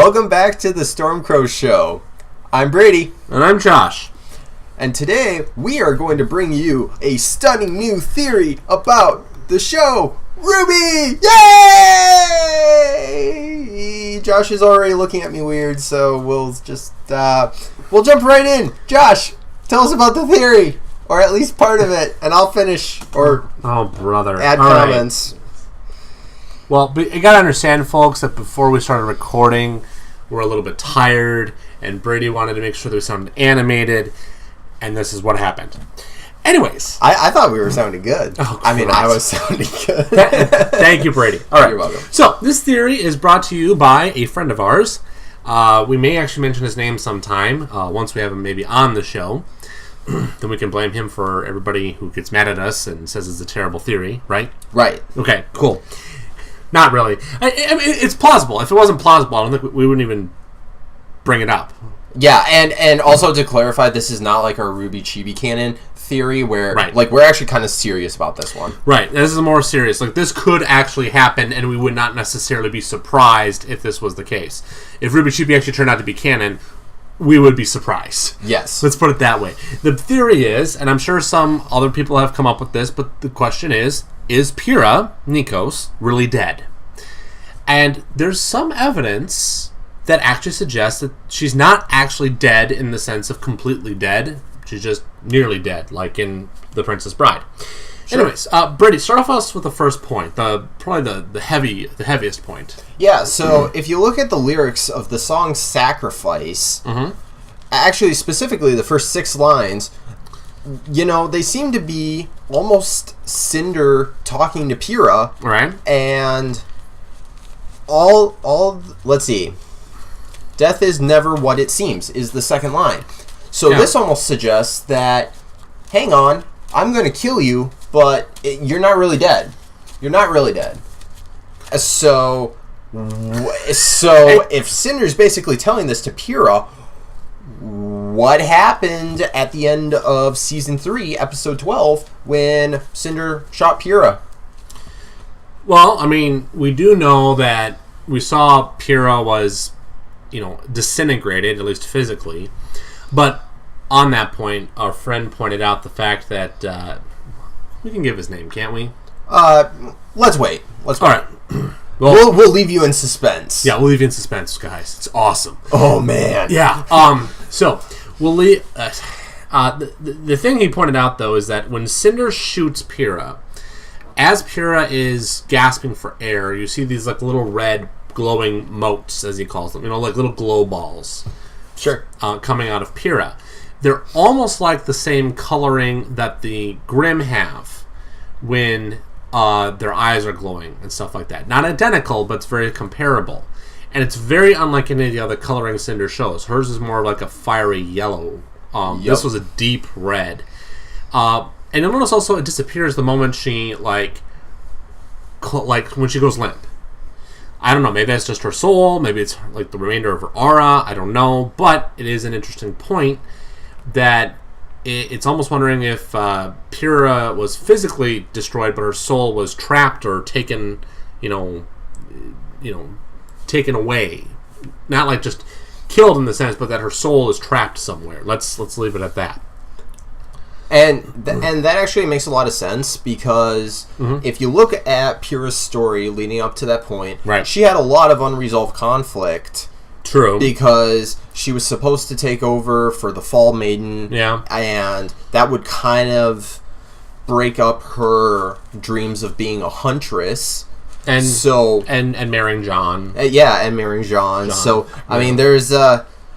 Welcome back to the Stormcrow Show. I'm Brady. And I'm Josh. And today we are going to bring you a stunning new theory about the show RWBY! Yay! Josh is already looking at me weird, so we'll just we'll jump right in. Josh, tell us about the theory, or at least part of it, and I'll finish or add comments. Right. Well, you gotta understand, folks, that before we started recording, we're a little bit tired, and Brady wanted to make sure that we sounded animated, and this is what happened. Anyways. I thought we were sounding good. Oh, I was sounding good. Thank you, Brady. All right. You're welcome. So, this theory is brought to you by a friend of ours. We may actually mention his name sometime, once we have him maybe on the show. Then we can blame him for everybody who gets mad at us and says it's a terrible theory, right? Right. Okay, cool. Not really. I mean, it's plausible. If it wasn't plausible, I don't think we wouldn't even bring it up. Yeah, and also to clarify, this is not like our RWBY Chibi canon theory where, like, we're actually kind of serious about this one. Right. This is more serious. Like, this could actually happen, and we would not necessarily be surprised if this was the case. If RWBY Chibi actually turned out to be canon, we would be surprised. Yes. Let's put it that way. The theory is, and I'm sure some other people have come up with this, but the question is Pyrrha Nikos really dead? And there's some evidence that actually suggests that she's not actually dead in the sense of completely dead. She's just nearly dead, like in The Princess Bride. Sure. Anyways, Brady, start off us with the first point, probably the heaviest point. Yeah, so if you look at the lyrics of the song Sacrifice, actually specifically the first 6 lines, you know, they seem to be almost Cinder talking to Pyrrha. Right. And let's see. Death is never what it seems is the second line. So this almost suggests that, hang on, I'm going to kill you, but you're not really dead. You're not really dead. So if Cinder's basically telling this to Pyrrha, what happened at the end of Season 3, Episode 12, when Cinder shot Pyrrha? Well, I mean, we do know that we saw Pyrrha was, disintegrated, at least physically. But on that point, our friend pointed out the fact that we can give his name, can't we? Let's wait. All right. Well, we'll leave you in suspense. Yeah, we'll leave you in suspense, guys. It's awesome. Oh man. Yeah. So we'll leave. The thing he pointed out though is that when Cinder shoots Pyrrha, as Pyrrha is gasping for air, you see these like little red glowing motes, as he calls them. Like little glow balls. Sure. Coming out of Pyrrha. They're almost like the same coloring that the Grimm have when their eyes are glowing and stuff like that. Not identical, but it's very comparable. And it's very unlike any of the other coloring Cinder shows. Hers is more like a fiery yellow. This was a deep red. And you'll notice also it disappears the moment she, like when she goes limp. I don't know, maybe that's just her soul, maybe it's like the remainder of her aura, I don't know, but it is an interesting point that it's almost wondering if Pyrrha was physically destroyed, but her soul was trapped or taken, taken away. Not like just killed in the sense, but that her soul is trapped somewhere. Let's leave it at that. And that actually makes a lot of sense because if you look at Pyrrha's story leading up to that point, she had a lot of unresolved conflict. True. Because she was supposed to take over for the Fall Maiden. Yeah. And that would kind of break up her dreams of being a huntress. And marrying John. And marrying John. So, I mean, there's...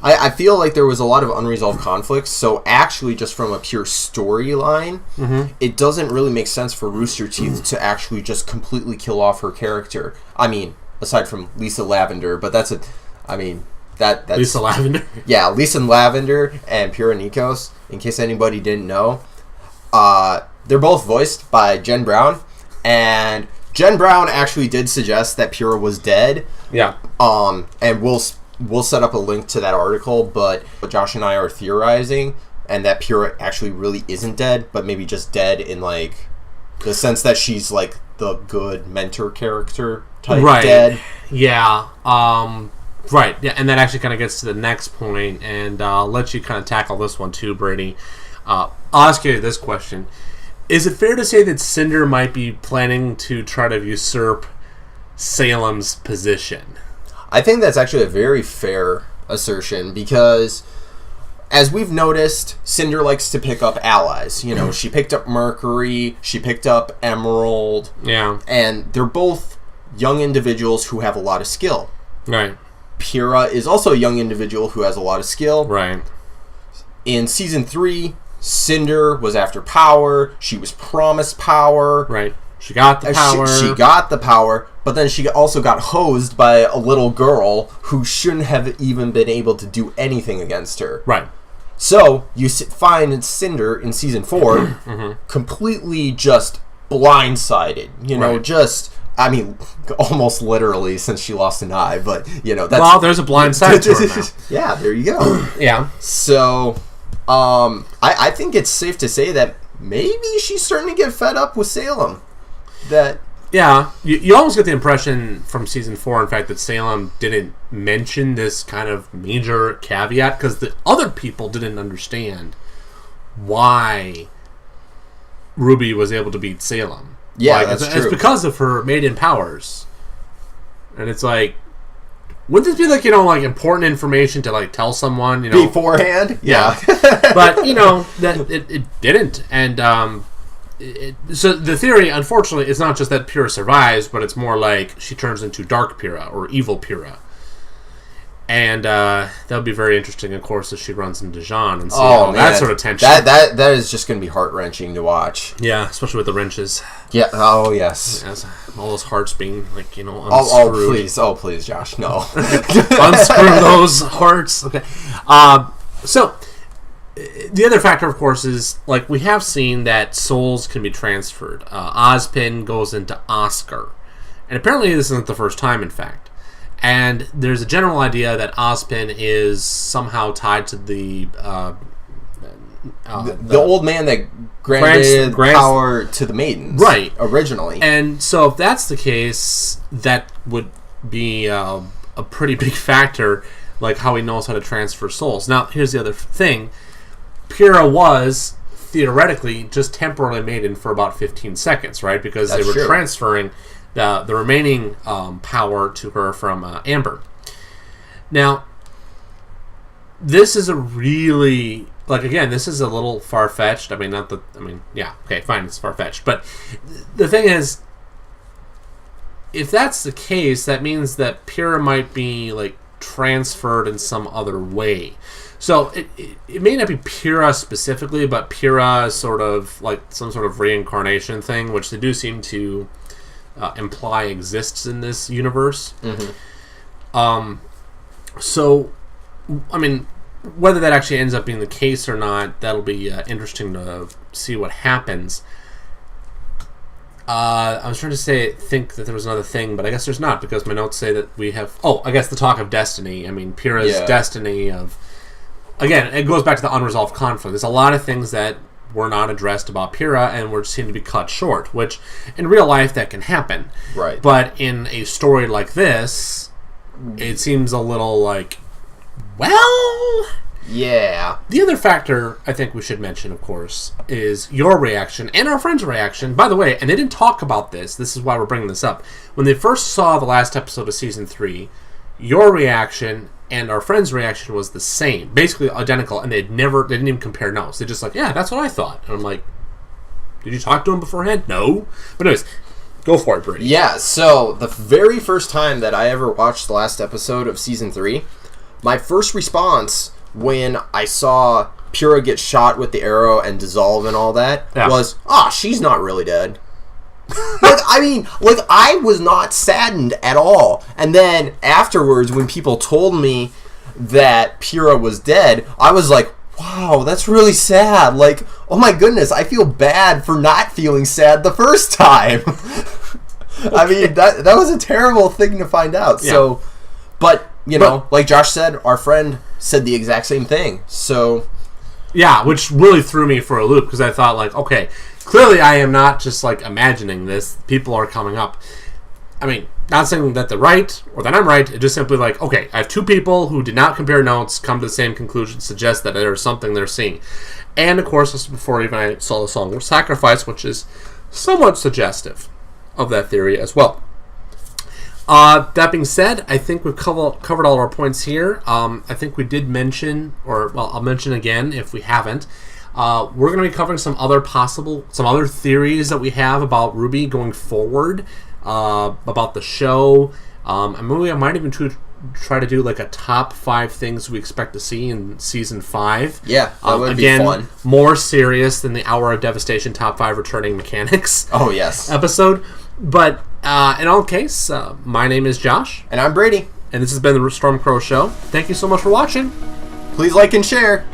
I feel like there was a lot of unresolved conflicts, so actually just from a pure storyline, it doesn't really make sense for Rooster Teeth to actually just completely kill off her character. I mean, aside from Lisa Lavender, but that's Lisa Lavender? Yeah, Lisa Lavender and Pyrrha Nikos, in case anybody didn't know. They're both voiced by Jen Brown, and Jen Brown actually did suggest that Pyrrha was dead. Yeah. And we'll set up a link to that article, but Josh and I are theorizing, and that Pyrrha actually really isn't dead, but maybe just dead in, like, the sense that she's, like, the good mentor character type dead. Yeah. Right, yeah, and that actually kind of gets to the next point, and I'll let you kind of tackle this one too, Brady. I'll ask you this question. Is it fair to say that Cinder might be planning to try to usurp Salem's position? I think that's actually a very fair assertion because, as we've noticed, Cinder likes to pick up allies. You know, she picked up Mercury, she picked up Emerald. Yeah. And they're both young individuals who have a lot of skill. Right. Pyrrha is also a young individual who has a lot of skill. Right. In Season 3, Cinder was after power. She was promised power. Right. She got the power. She got the power, but then she also got hosed by a little girl who shouldn't have even been able to do anything against her. Right. So, you find Cinder in Season 4 completely just blindsided. You know, just... I mean, almost literally since she lost an eye, but, you know, that's... Well, there's a blind side to her now. Yeah, there you go. Yeah. So, I think it's safe to say that maybe she's starting to get fed up with Salem. That... Yeah, you almost get the impression from Season 4, in fact, that Salem didn't mention this kind of major caveat because the other people didn't understand why RWBY was able to beat Salem. Yeah, that's true. It's because of her maiden powers. And it's like, wouldn't this be like, you know, like important information to like tell someone, you know? Beforehand? Yeah. But, you know, that it didn't. And so the theory, unfortunately, is not just that Pyrrha survives, but it's more like she turns into Dark Pyrrha or Evil Pyrrha. And that would be very interesting, of course, as she runs into Jean and see that sort of tension. That is just going to be heart-wrenching to watch. Yeah, especially with the wrenches. Yeah. Oh, yes. All those hearts being, like, you know, unscrewed. Oh, please, Josh, no. Unscrew those hearts. Okay. So, the other factor, of course, is, like, we have seen that souls can be transferred. Ozpin goes into Oscar. And apparently this isn't the first time, in fact. And there's a general idea that Ozpin is somehow tied to the old man that granted power to the maidens, right? Originally, and so if that's the case, that would be a pretty big factor, like how he knows how to transfer souls. Now, here's the other thing: Pyrrha was theoretically just temporarily maiden for about 15 seconds, right? Because they were transferring the remaining power to her from Amber. Now, this is a really, like, again, this is a little far-fetched. Yeah, okay, fine, it's far-fetched. But the thing is, if that's the case, that means that Pyrrha might be, like, transferred in some other way. So it may not be Pyrrha specifically, but Pyrrha is sort of like some sort of reincarnation thing, which they do seem to imply exists in this universe. So, I mean, whether that actually ends up being the case or not, that'll be interesting to see what happens. I was trying to think that there was another thing, but I guess there's not, because my notes say that we have... Oh, I guess the talk of destiny. I mean, Pyrrha's destiny of... Again, it goes back to the unresolved conflict. There's a lot of things that were not addressed about Pyrrha and were seem to be cut short, which in real life that can happen. Right. But in a story like this, it seems a little like, well... Yeah. The other factor I think we should mention, of course, is your reaction and our friend's reaction. By the way, and they didn't talk about this. This is why we're bringing this up. When they first saw the last episode of Season 3, your reaction and our friend's reaction was the same. Basically identical, and they didn't even compare notes. They're just like, yeah, that's what I thought. And I'm like, did you talk to him beforehand? No. But anyways, go for it, Brady. Yeah, so the very first time that I ever watched the last episode of Season 3, my first response when I saw Pyrrha get shot with the arrow and dissolve and all that was, she's not really dead. I was not saddened at all. And then afterwards, when people told me that Pyrrha was dead, I was like, wow, that's really sad. Like, oh my goodness, I feel bad for not feeling sad the first time. I mean, that was a terrible thing to find out. Yeah. So, but, you know, like Josh said, our friend said the exact same thing. So, yeah, which really threw me for a loop, because I thought, like, okay, clearly I am not just, like, imagining this. People are coming up. I mean, Not saying that they're right or that I'm right. It's just simply like, okay, I have two people who did not compare notes, come to the same conclusion, suggest that there's something they're seeing. And, of course, this was before even I saw the Song of Sacrifice, which is somewhat suggestive of that theory as well. That being said, I think we've covered all our points here. I think we did mention, I'll mention again if we haven't. We're going to be covering some other theories that we have about RWBY going forward. About the show. I might even try to do like a top 5 things we expect to see in season 5. Yeah, that would be fun. More serious than the Hour of Devastation top 5 returning mechanics. Oh yes, episode. But in all case, my name is Josh, and I'm Brady, and this has been the Stormcrow Show. Thank you so much for watching. Please like and share.